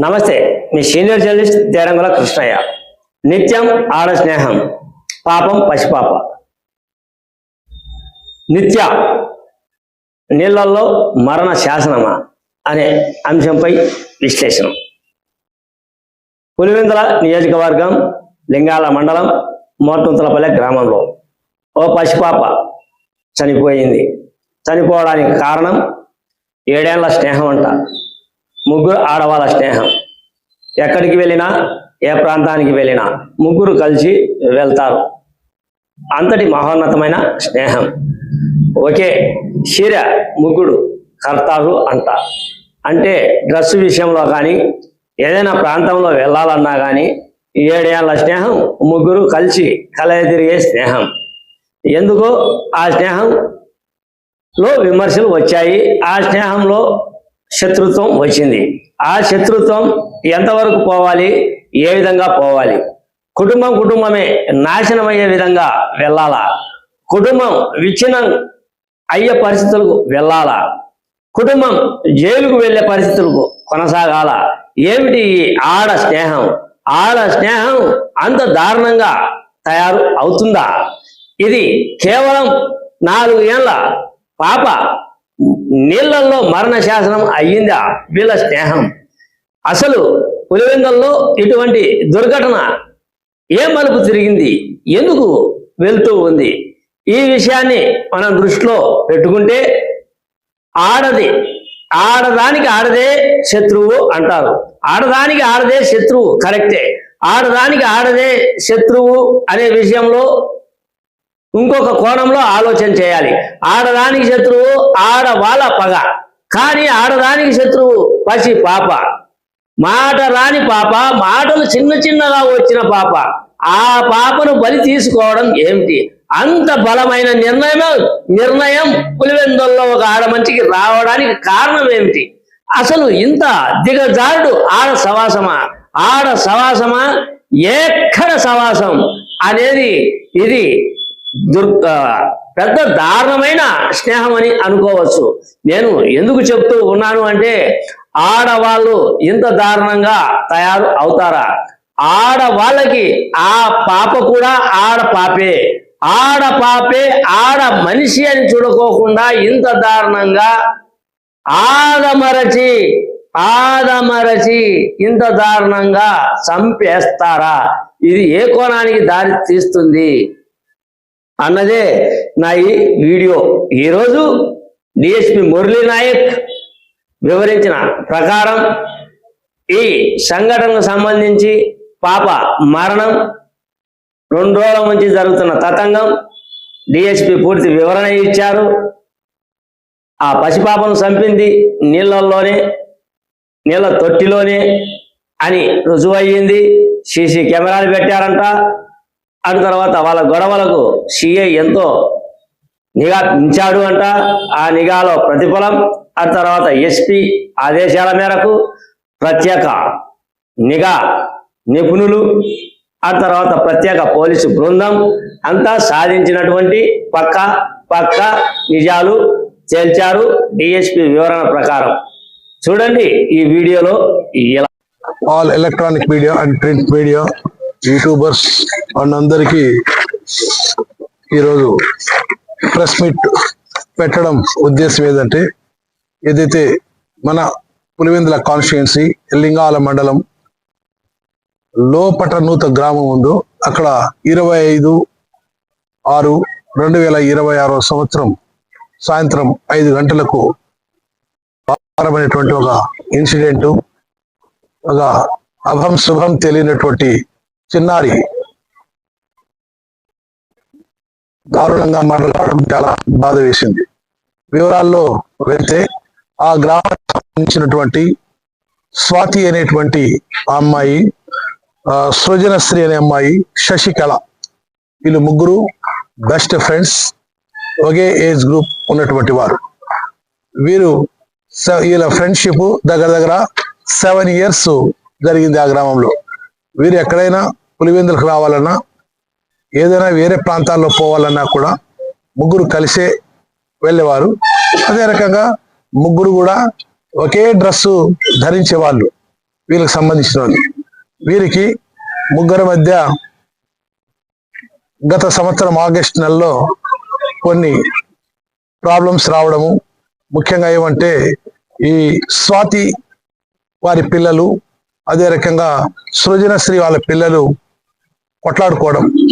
నమస్తే, మీ senior journalist Derangula Krishnaiah. నిత్యం ఆడ స్నేహం, పాపం పసిపాప. నిత్య నీళ్లలో మరణ శాసనమా అనే అంశంపై విశ్లేషణ. పులివెందుల నియోజకవర్గం లింగాల మండలం మోర్తుంతలపల్లె గ్రామంలో ఓ పసిపాప చనిపోయింది. చనిపోవడానికి కారణం 7 ఏళ్ల స్నేహం అంట. ముగ్గురు ఆడవాళ్ళ స్నేహం. ఎక్కడికి వెళ్ళినా, ఏ ప్రాంతానికి వెళ్ళినా ముగ్గురు కలిసి వెళ్తారు. అంతటి మహోన్నతమైన స్నేహం. ఒకే చీర ముగ్గురు కర్తారు అంట. అంటే డ్రెస్ విషయంలో కానీ, ఏదైనా ప్రాంతంలో వెళ్ళాలన్నా కానీ 7 ఏళ్ల స్నేహం, ముగ్గురు కలిసి తిరిగే స్నేహం. ఎందుకో ఆ స్నేహంలో విమర్శలు వచ్చాయి. ఆ స్నేహంలో శత్రుత్వం వచ్చింది. ఆ శత్రుత్వం ఎంతవరకు పోవాలి, ఏ విధంగా పోవాలి? కుటుంబమే నాశనమయ్యే విధంగా వెళ్ళాలా? కుటుంబం విచ్ఛిన్నం అయ్యే పరిస్థితులకు వెళ్ళాలా? కుటుంబం జైలుకు వెళ్ళే పరిస్థితులకు కొనసాగాల? ఏమిటి ఈ ఆడ స్నేహం? ఆడ స్నేహం అంత దారుణంగా తయారు అవుతుందా? ఇది కేవలం 4 ఏళ్ల పాప నీళ్లలో మరణ శాసనం అయ్యిందా వీళ్ళ స్నేహం? అసలు పులివెందుల్లో ఇటువంటి దుర్ఘటన ఏ మలుపు తిరిగింది? ఎందుకు వెళ్తూ ఉంది? ఈ విషయాన్ని మనం దృష్టిలో పెట్టుకుంటే, ఆడదానికి ఆడదే శత్రువు అంటారు. ఆడదానికి ఆడదే శత్రువు కరెక్టే. ఆడదానికి ఆడదే శత్రువు అనే విషయంలో ఇంకొక కోణంలో ఆలోచన చేయాలి. ఆడదానికి శత్రువు ఆడవాళ్ళ పగ, కానీ ఆడదానికి శత్రువు పసి పాప. మాట రాని పాప, మాటలు చిన్నగా వచ్చిన పాప. ఆ పాపను బలి తీసుకోవడం ఏమిటి? అంత బలమైన నిర్ణయం పులివెందుల్లో ఒక ఆడమంచికి రావడానికి కారణం ఏమిటి? అసలు ఇంత దిగజారుడు ఆడ సవాసమా? ఎక్కడ సవాసం అనేది ఇది పెద్ద దారుణమైన స్నేహం అని అనుకోవచ్చు. నేను ఎందుకు చెప్తూ ఉన్నాను అంటే, ఆడవాళ్ళు ఇంత దారుణంగా తయారు అవుతారా? ఆడవాళ్ళకి ఆ పాప కూడా ఆడపాపే, ఆడ మనిషి అని చూడుకోకుండా ఇంత దారుణంగా ఆదమరచి ఇంత దారుణంగా చంపేస్తారా? ఇది ఏ కోణానికి దారి తీస్తుంది అన్నదే నా ఈ వీడియో. ఈరోజు డిఎస్పి మురళీ నాయక్ వివరించిన ప్రకారం ఈ సంఘటనకు సంబంధించి పాప మరణం, 2 రోజుల నుంచి జరుగుతున్న తతంగం డిఎస్పి పూర్తి వివరణ ఇచ్చారు. ఆ పసిపాపను చంపింది నీళ్ళ తొట్టిలోనే అని రుజువయ్యింది. సీసీ కెమెరాలు పెట్టారంట. అటు తర్వాత వాళ్ళ గొడవలకు సిఐ ఎంతో నిఘా ఉంచాడు అంట. ఆ నిఘాలో ప్రతిఫలం. అటు తర్వాత ఎస్పీ ఆదేశాల మేరకు ప్రత్యేక నిఘా నిపుణులు, ఆ తర్వాత ప్రత్యేక పోలీసు బృందం అంతా సాధించినటువంటి పక్క నిజాలు తేల్చారు డిఎస్పీ వివరణ ప్రకారం. చూడండి ఈ వీడియోలో. All electronic media and print media YouTubers అందరికీ ఈరోజు ప్రెస్ మీట్ పెట్టడం ఉద్దేశం ఏంటంటే, ఏదైతే మన పులివెందుల కాన్స్టిట్యుయెన్సీ లింగాల మండలం లోపటనూత గ్రామం ఉందో, అక్కడ 25/6/2026 సంవత్సరం సాయంత్రం 5 గంటలకు ప్రారంభమైనటువంటి ఒక ఇన్సిడెంట్, ఒక అభం శుభం తెలియనటువంటి చిన్నారి దారుణంగా మాట్లాడడం చాలా బాధ వేసింది. వివరాల్లో వెళ్తే, ఆ గ్రామానికి సంబంధించినటువంటి స్వాతి అనేటువంటి అమ్మాయి, సృజనశ్రీ అనే అమ్మాయి, శశికళ, వీళ్ళు ముగ్గురు బెస్ట్ ఫ్రెండ్స్, ఒకే ఏజ్ గ్రూప్ ఉన్నటువంటి వారు. వీళ్ళ ఫ్రెండ్షిప్ దగ్గర 7 years జరిగింది ఆ గ్రామంలో. వీరు ఎక్కడైనా పులివెందులకు రావాలన్నా, ఏదైనా వేరే ప్రాంతాల్లో పోవాలన్నా కూడా ముగ్గురు కలిసే వెళ్ళేవారు. అదే రకంగా ముగ్గురు కూడా ఒకే డ్రెస్సు ధరించేవాళ్ళు. వీళ్ళకి సంబంధించిన వాళ్ళు. వీరికి ముగ్గురు మధ్య గత సంవత్సరం ఆగస్టు నెలలో కొన్ని ప్రాబ్లమ్స్ రావడము, ముఖ్యంగా ఏమంటే ఈ స్వాతి వారి పిల్లలు, అదే రకంగా సృజనశ్రీ వాళ్ళ పిల్లలు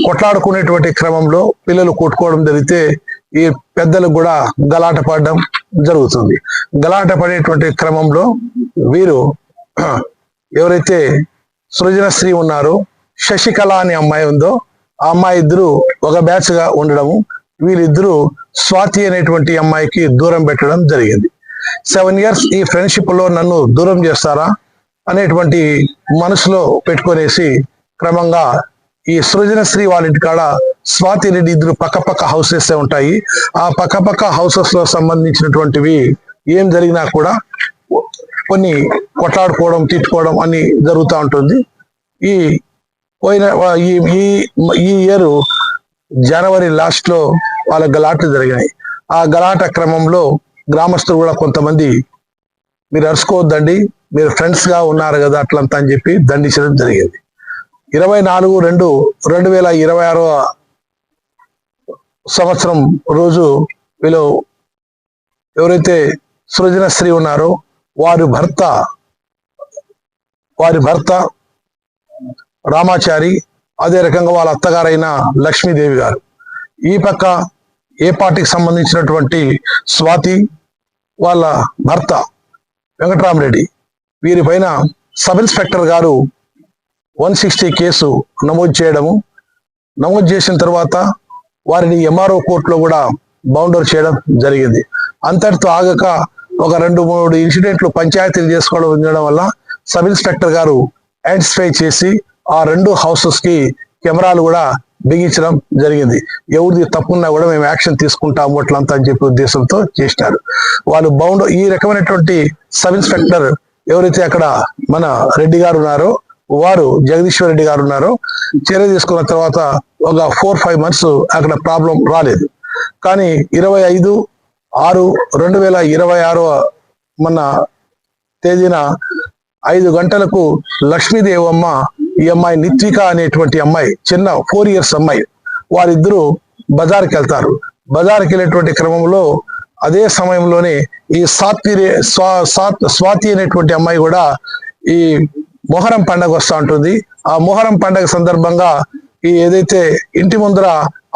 కొట్లాడుకునేటువంటి క్రమంలో పిల్లలు కొట్టుకోవడం జరిగితే ఈ పెద్దలకు కూడా గలాట పడడం జరుగుతుంది. గలాట పడేటువంటి క్రమంలో వీరు ఎవరైతే సృజనశ్రీ ఉన్నారో, శశికళ అనే అమ్మాయి ఉందో, ఆ అమ్మాయి ఇద్దరు ఒక బ్యాచ్ గా ఉండడము, వీరిద్దరూ స్వాతి అనేటువంటి అమ్మాయికి దూరం పెట్టడం జరిగింది. 7 years ఈ ఫ్రెండ్షిప్ లో నన్ను దూరం చేస్తారా అనేటువంటి మనసులో పెట్టుకొనేసి క్రమంగా ఈ సృజనశ్రీ వాళ్ళ ఇంటికాడ స్వాతి రెడ్డి ఇద్దరు పక్క హౌసెస్ ఉంటాయి. ఆ పక్క హౌసెస్ లో సంబంధించినటువంటివి ఏం జరిగినా కూడా కొన్ని కొట్లాడుకోవడం, తిట్టుకోవడం అని జరుగుతూ ఉంటుంది. ఈ ఇయర్ జనవరి లాస్ట్ లో వాళ్ళ గలాట్లు జరిగినాయి. ఆ గలాట క్రమంలో గ్రామస్తులు కూడా కొంతమంది మీరు అరుచుకోవద్దండి, మీరు ఫ్రెండ్స్ గా ఉన్నారు కదా అట్లంతా అని చెప్పి దండించడం జరిగింది. 24/2/2026 సంవత్సరం రోజు వీళ్ళు ఎవరైతే సృజనశ్రీ ఉన్నారో వారి భర్త రామాచారి, అదే రకంగా వాళ్ళ అత్తగారైన లక్ష్మీదేవి గారు, ఈ పక్క ఏ పార్టీకి సంబంధించినటువంటి స్వాతి వాళ్ళ భర్త వెంకటరామరెడ్డి, వీరిపైన సబ్ ఇన్స్పెక్టర్ గారు 160 కేసు నమోదు చేసిన తర్వాత వారిని ఎంఆర్ఓ కోర్టులో కూడా బౌండర్ చేయడం జరిగింది. అంతటితో ఆగక ఒక 2-3 ఇన్సిడెంట్లు పంచాయతీలు చేసుకోవడం ఉండడం వల్ల సబ్ ఇన్స్పెక్టర్ గారు ఐడెంటిఫై చేసి ఆ 2 హౌసెస్ కి కెమెరాలు కూడా బిగించడం జరిగింది. ఎవరిది తప్పున్నా కూడా మేము యాక్షన్ తీసుకుంటాము అట్లంతా అని చెప్పి ఉద్దేశంతో చేసినారు. వాళ్ళు ఈ రకమైనటువంటి సబ్ ఇన్స్పెక్టర్ ఎవరైతే అక్కడ మన రెడ్డి గారు ఉన్నారో, వారు జగదీశ్వర్ రెడ్డి గారు ఉన్నారో, చర్య తీసుకున్న తర్వాత ఒక 4-5 months అక్కడ ప్రాబ్లం రాలేదు. కానీ 25/6/2026 మన తేదీన 5 గంటలకు లక్ష్మీదేవమ్మ, ఈ అమ్మాయి నిత్విక అనేటువంటి అమ్మాయి, చిన్న 4 years అమ్మాయి, వారిద్దరూ బజార్కి వెళ్తారు. బజార్కి వెళ్ళేటువంటి క్రమంలో అదే సమయంలోనే ఈ స్వాతి అనేటువంటి అమ్మాయి కూడా ఈ మొహరం పండగ వస్తూ ఉంటుంది. ఆ మొహరం పండగ సందర్భంగా ఈ ఏదైతే ఇంటి ముందర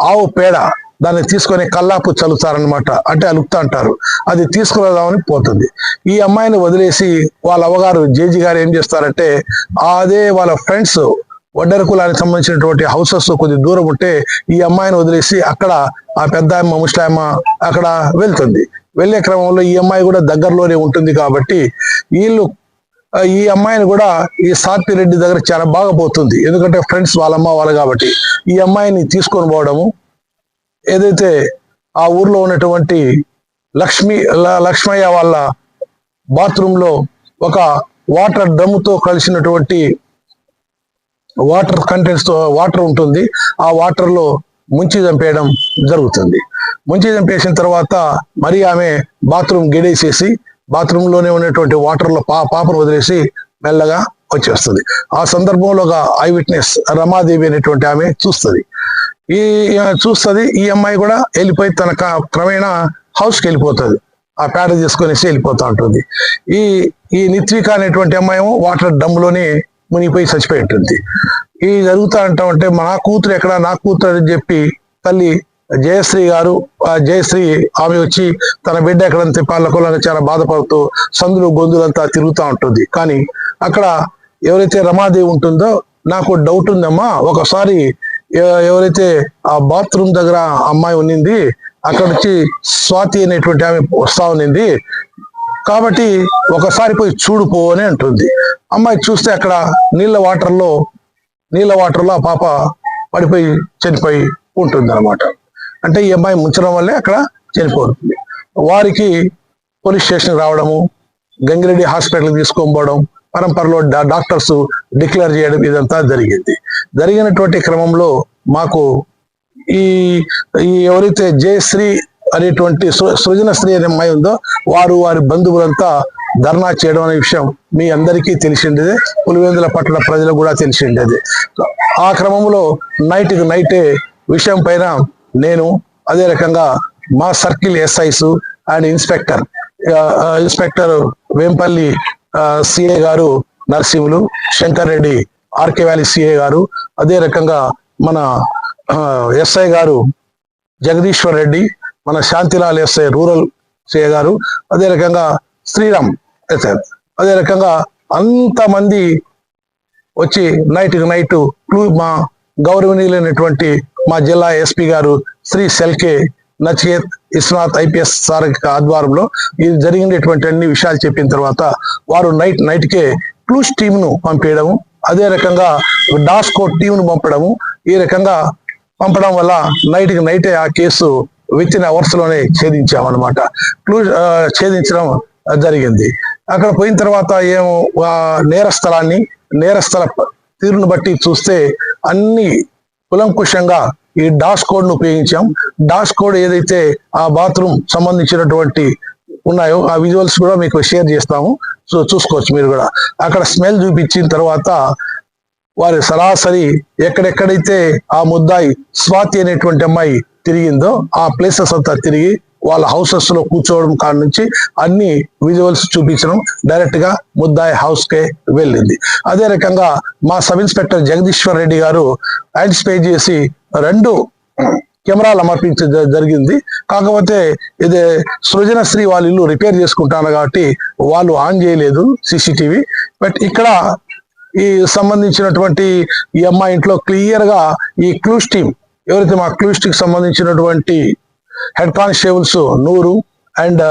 ఆవు పేడ దాన్ని తీసుకొని కల్లాపు చల్లుతారనమాట, అంటే అలుపుతా అంటారు, అది తీసుకురాదామని పోతుంది. ఈ అమ్మాయిని వదిలేసి వాళ్ళ అవ్వగారు జేజీ గారు ఏం చేస్తారంటే అదే వాళ్ళ ఫ్రెండ్స్ వడ్డెర కులానికి సంబంధించినటువంటి హౌసెస్ కొద్ది దూరం ఉంటే ఈ అమ్మాయిని వదిలేసి అక్కడ ఆ పెద్ద అమ్మ ముస్లామ్మ అక్కడ వెళ్తుంది. వెళ్లే క్రమంలో ఈ అమ్మాయి కూడా దగ్గరలోనే ఉంటుంది కాబట్టి ఈ అమ్మాయిని కూడా ఈ సాత్వి రెడ్డి దగ్గర చాలా బాగా పోతుంది, ఎందుకంటే ఫ్రెండ్స్ వాళ్ళమ్మ వాళ్ళు కాబట్టి. ఈ అమ్మాయిని తీసుకొని పోవడము, ఏదైతే ఆ ఊర్లో ఉన్నటువంటి లక్ష్మయ్య వాళ్ళ బాత్రూమ్ లో ఒక వాటర్ డ్రమ్ముతో కలిసినటువంటి వాటర్ కంటెంట్స్ తో వాటర్ ఉంటుంది, ఆ వాటర్ లో ముంచి చంపేయడం జరుగుతుంది. ముంచి చంపేసిన తర్వాత మరి ఆమె బాత్రూమ్ గెడేసేసి బాత్రూమ్ లోనే ఉన్నటువంటి వాటర్ లో పాపను వదిలేసి మెల్లగా వచ్చేస్తుంది. ఆ సందర్భంలో ఒక ఐ విట్నెస్ రమాదేవి అనేటువంటి ఆమె చూస్తుంది. ఈ అమ్మాయి కూడా వెళ్ళిపోయి తన క్రమేణా హౌస్కి వెళ్ళిపోతుంది, ఆ పేడ తీసుకొనేసి వెళ్ళిపోతూ ఉంటుంది. ఈ నిత్విక అనేటువంటి అమ్మాయి వాటర్ డమ్లోనే మునిగిపోయి చచ్చిపోయి ఉంటుంది. ఈ జరుగుతూ ఉంటామంటే నా కూతురు ఎక్కడ, నా కూతురు అని చెప్పి తల్లి జయశ్రీ గారు, జయశ్రీ ఆమె వచ్చి తన బిడ్డ ఎక్కడంత పాలకోలని చాలా బాధపడుతూ సందులు గొంతులంతా తిరుగుతూ ఉంటుంది. కానీ అక్కడ ఎవరైతే రమాదేవి ఉంటుందో నాకు డౌట్ ఉందమ్మా, ఒకసారి ఎవరైతే ఆ బాత్రూమ్ దగ్గర అమ్మాయి ఉన్నింది అక్కడ నుంచి స్వాతి అనేటువంటి ఆమె వస్తా ఉన్నింది కాబట్టి ఒకసారి పోయి చూడుపో అని అంటుంది. అమ్మాయి చూస్తే అక్కడ నీళ్ళ వాటర్లో ఆ పాప పడిపోయి చనిపోయి ఉంటుంది అనమాట. అంటే ఈ అమ్మాయి ముంచడం వల్లే అక్కడ చనిపోతుంది. వారికి పోలీస్ స్టేషన్ రావడము, గంగిరెడ్డి హాస్పిటల్ తీసుకొని పోవడం, పరంపరలో డాక్టర్స్ డిక్లేర్ చేయడం, ఇదంతా జరిగినటువంటి క్రమంలో మాకు ఈ ఎవరైతే జయశ్రీ అనేటువంటి సృజనశ్రీ అనే అమ్మాయి ఉందో వారి బంధువులంతా ధర్నా చేయడం అనే విషయం మీ అందరికీ తెలిసిండేదే, పులివెందుల పట్టణ ప్రజలకు కూడా తెలిసిండేది. ఆ క్రమంలో నైట్కి నైటే విషయం పైన నేను అదే రకంగా మా circle SIs and inspector Vempalli CI గారు Narasimhulu, Shankar Reddy RK valley CI గారు, అదే రకంగా మన ఎస్ఐ గారు జగదీశ్వర్ రెడ్డి, మన శాంతిలాల్ ఎస్ఐ రూరల్ సిఐ గారు, అదే రకంగా శ్రీరామ్ ఎస్ఐ, అదే రకంగా అంతమంది వచ్చి నైట్కి నైట్ మా గౌరవనీయులైనటువంటి మా జిల్లా ఎస్పీ గారు శ్రీ సెల్కే నచికేత్ విశ్వనాథ్ ఐపీఎస్ సార్ ఆధ్వర్యంలో ఇది జరిగినటువంటి అన్ని విషయాలు చెప్పిన తర్వాత వారు నైట్కే క్లూస్ టీంను పంపించడము, అదే రకంగా డాస్కోట్ టీంను పంపడము, ఈ రకంగా పంపడం వల్ల నైట్కి నైటే ఆ కేసు విత్ ఇన్ అవర్స్ లోనే ఛేదించామన్నమాట. ఛేదించడం జరిగింది. అక్కడ పోయిన తర్వాత ఏమో నేరస్థల తీరును బట్టి చూస్తే అన్ని కులంకుశంగా ఈ డాష్ కోడ్ ను ఉపయోగించాం. డాష్ కోడ్ ఏదైతే ఆ బాత్రూమ్ సంబంధించినటువంటి ఉన్నాయో ఆ విజువల్స్ కూడా మీకు షేర్ చేస్తాము, సో చూసుకోవచ్చు మీరు కూడా. అక్కడ స్మెల్ చూపించిన తర్వాత వారి సరాసరి ఎక్కడెక్కడైతే ఆ ముద్దాయి స్వాతి అనేటువంటి అమ్మాయి తిరిగిందో ఆ ప్లేసెస్ అంతా తిరిగి వాళ్ళ హౌసెస్ లో కూర్చోవడం కాడ నుంచి అన్ని విజువల్స్ చూపించడం, డైరెక్ట్ గా ముద్దాయి హౌస్ కే వెళ్ళింది. అదే రకంగా మా సబ్ ఇన్స్పెక్టర్ జగదీశ్వర్ రెడ్డి గారు ఐడెంటిఫై చేసి 2 కెమెరాలు అమర్పించడం జరిగింది. కాకపోతే ఇది సృజనశ్రీ వాళ్ళ ఇల్లు రిపేర్ చేసుకుంటాను కాబట్టి వాళ్ళు ఆన్ చేయలేదు సీసీటీవీ. బట్ ఇక్కడ ఈ సంబంధించినటువంటి ఈ అమ్మాయి ఇంట్లో క్లియర్ గా ఈ క్లూస్ టీమ్ ఎవరైతే మా క్లూస్ టీమ్ సంబంధించినటువంటి హెడ్ కానిస్టేబుల్స్ నూరు అండ్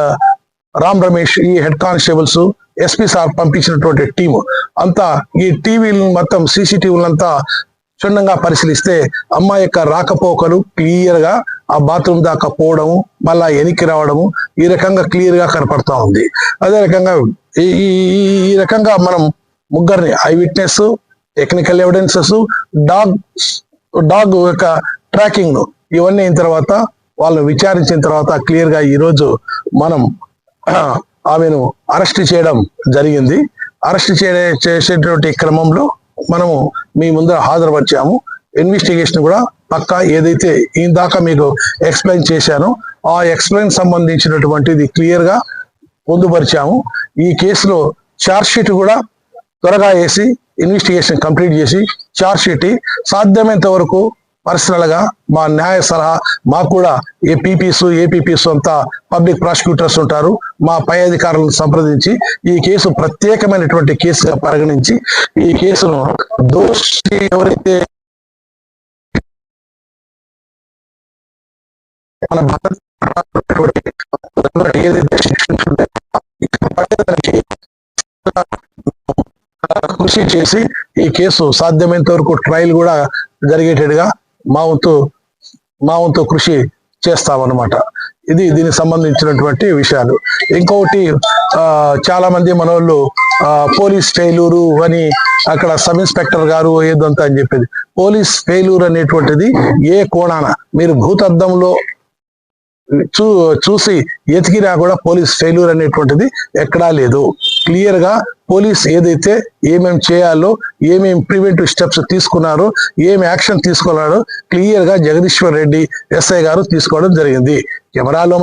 రామ్ రమేష్, ఈ హెడ్ కానిస్టేబుల్స్ ఎస్పీ సార్ పంపించినటువంటి టీము అంతా ఈ టీవీలను మొత్తం సీసీటీవీలంతా క్షుణ్ణంగా పరిశీలిస్తే అమ్మాయి యొక్క రాకపోకలు క్లియర్ గా ఆ బాత్రూమ్ దాకా పోవడము, మళ్ళా వెనక్కి రావడము, ఈ రకంగా క్లియర్ గా కనపడతా ఉంది. అదే రకంగా ఈ రకంగా మనం ముగ్గురిని I witness, technical evidences, dog యొక్క ట్రాకింగ్ ఇవన్నీ అయిన తర్వాత వాళ్ళని విచారించిన తర్వాత క్లియర్ గా ఈరోజు మనం ఆమెను అరెస్ట్ చేయడం జరిగింది. అరెస్ట్ చేసేటువంటి క్రమంలో మనము మీ ముందర హాజరుపరిచాము. ఇన్వెస్టిగేషన్ కూడా పక్కా ఏదైతే ఇందాక మీకు ఎక్స్ప్లెయిన్ చేశానో ఆ ఎక్స్ప్లెయిన్ సంబంధించినటువంటిది క్లియర్ గా పొందుపరిచాము. ఈ కేసులో ఛార్జ్ షీట్ కూడా త్వరగా వేసి ఇన్వెస్టిగేషన్ కంప్లీట్ చేసి ఛార్జ్ షీట్ సాధ్యమైనంత వరకు పర్సనల్ గా మా న్యాయ సలహా, మాకు కూడా ఏపీపీస్ అంతా పబ్లిక్ ప్రాసిక్యూటర్స్ ఉంటారు, మా పై అధికారులను సంప్రదించి ఈ కేసు ప్రత్యేకమైనటువంటి కేసుగా పరిగణించి ఈ కేసును దోషి ఎవరైతే మన కృషి చేసి ఈ కేసు సాధ్యమైనంత వరకు ట్రయల్ కూడా జరిగేటట్టుగా మా వంతు కృషి చేస్తామన్నమాట. ఇది దీనికి సంబంధించినటువంటి విషయాలు. ఇంకొకటి చాలా మంది మన వాళ్ళు పోలీస్ ఫెయిల్యూరు అని అక్కడ సబ్ ఇన్స్పెక్టర్ గారు ఏదంతా అని చెప్పేది. పోలీస్ ఫెయిల్యూర్ అనేటువంటిది ఏ కోణాన మీరు భూతద్దంలో చూసి ఎతికినా కూడా పోలీస్ ఫెయిల్యూర్ అనేటువంటిది ఎక్కడా లేదు. క్లియర్ గా పోలీస్ ఏదైతే ఏమేమి చేయాలో, ఏమేమి ప్రివెంటివ్ స్టెప్స్ తీసుకున్నారో, ఏమి యాక్షన్ తీసుకోవాలో క్లియర్ గా జగదీశ్వర్ రెడ్డి ఎస్ఐ గారు తీసుకోవడం జరిగింది. కెమెరాలు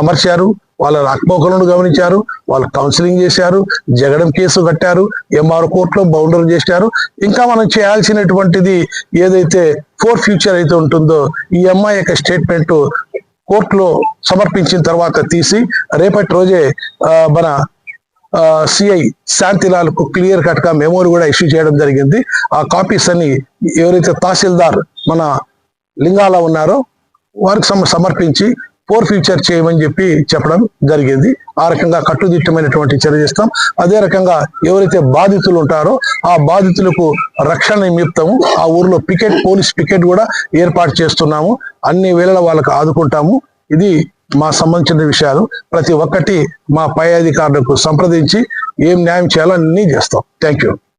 అమర్చారు, వాళ్ళ రాకపోకలను గమనించారు, వాళ్ళు కౌన్సిలింగ్ చేశారు, జగడం కేసు కట్టారు, ఎంఆర్ కోర్టులో బౌండరీ చేశారు. ఇంకా మనం చేయాల్సినటువంటిది ఏదైతే ఫ్యూచర్ అయితే ఉంటుందో ఈ అమ్మాయి యొక్క స్టేట్మెంట్ కోర్టులో సమర్పించిన తర్వాత తీసి రేపటి రోజే మన సిఐ శాంతిలాల్ కు క్లియర్ కట్ గా మెమోరీ కూడా ఇష్యూ చేయడం జరిగింది. ఆ కాపీస్ అన్ని ఎవరైతే తహసీల్దార్ మన లింగాల ఉన్నారో వారికి సమర్పించి ఫ్యూచర్ చేయమని చెప్పి చెప్పడం జరిగింది. ఆ రకంగా కట్టుదిట్టమైనటువంటి చర్య చేస్తాం. అదే రకంగా ఎవరైతే బాధితులు ఉంటారో ఆ బాధితులకు రక్షణ నిమిత్తము ఆ ఊర్లో పోలీస్ పికెట్ కూడా ఏర్పాటు చేస్తున్నాము. అన్ని వేళల వాళ్ళకు ఆదుకుంటాము. ఇది మా సంబంధించిన విషయాలు. ప్రతి ఒక్కటి మా పై అధికారులకు సంప్రదించి ఏం న్యాయం చేయాలో అన్నీ చేస్తాం. Thank you.